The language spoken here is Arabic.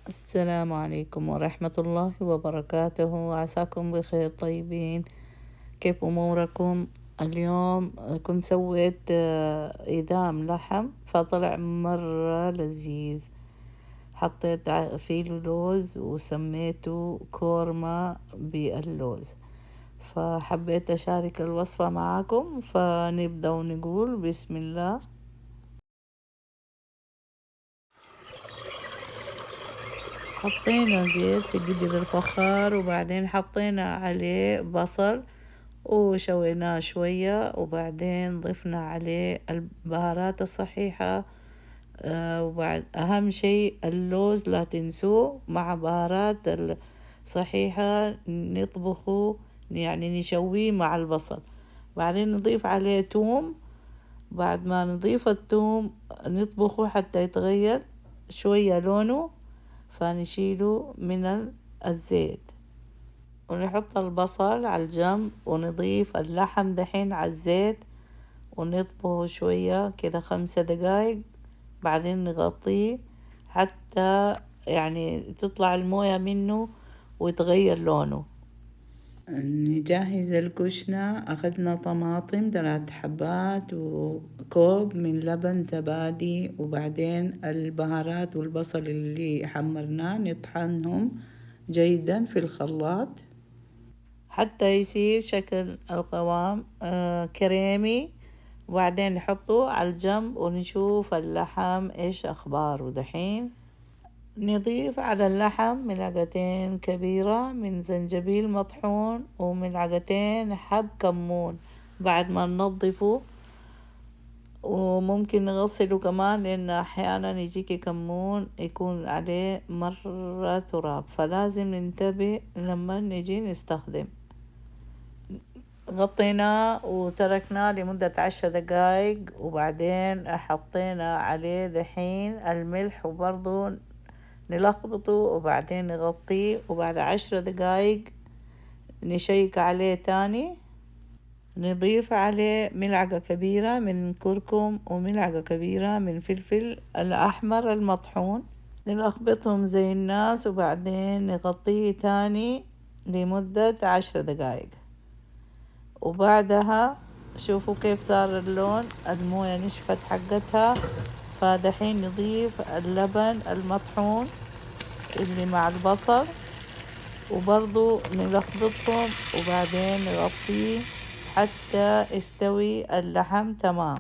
السلام عليكم ورحمة الله وبركاته، عساكم بخير طيبين. كيف أموركم؟ اليوم كنت سويت إدام لحم فطلع مرة لذيذ. حطيت فيه لوز وسميته كورما باللوز، فحبيت أشارك الوصفة معاكم، فنبدأ ونقول بسم الله. حطينا زيت في قدر الفخار، وبعدين حطينا عليه بصل وشويناه شوية، وبعدين ضفنا عليه البهارات الصحيحة. وبعد أهم شيء اللوز لا تنسوه مع بهارات الصحيحة، نطبخه يعني نشويه مع البصل. بعدين نضيف عليه توم، بعد ما نضيف التوم نطبخه حتى يتغير شوية لونه، فنشيله من الزيت ونحط البصل على الجنب، ونضيف اللحم دحين على الزيت ونطبخه شوية كده 5 دقايق. بعدين نغطيه حتى يعني تطلع الموية منه ويتغير لونه. نجهز الكشنة، أخذنا طماطم 3 حبات وكوب من لبن زبادي، وبعدين البهارات والبصل اللي حمرناه نطحنهم جيدا في الخلاط حتى يصير شكل القوام كريمي. وبعدين نحطه على الجنب ونشوف اللحم ايش اخباره دحين. نضيف على اللحم 2 ملعقة من زنجبيل مطحون و2 حب كمون بعد ما ننظفه، وممكن نغسله كمان لأن أحيانا يجيكي كمون يكون عليه مرة تراب، فلازم ننتبه لما نجي نستخدم. غطيناه وتركناه لمدة 10 دقايق، وبعدين حطينا عليه دحين الملح وبرضو نلخبطه، وبعدين نغطيه، وبعد 10 دقايق نشيك عليه تاني. نضيف عليه 1 ملعقة من كركم و1 ملعقة من فلفل الأحمر المطحون، نلخبطهم زي الناس، وبعدين نغطيه تاني لمدة 10 دقايق. وبعدها شوفوا كيف صار اللون، الموية نشفت حقتها. فدحين نضيف اللبن المطحون اللي مع البصل، وبرضو نلخبطهم، وبعدين نغطيه حتى يستوي اللحم تمام.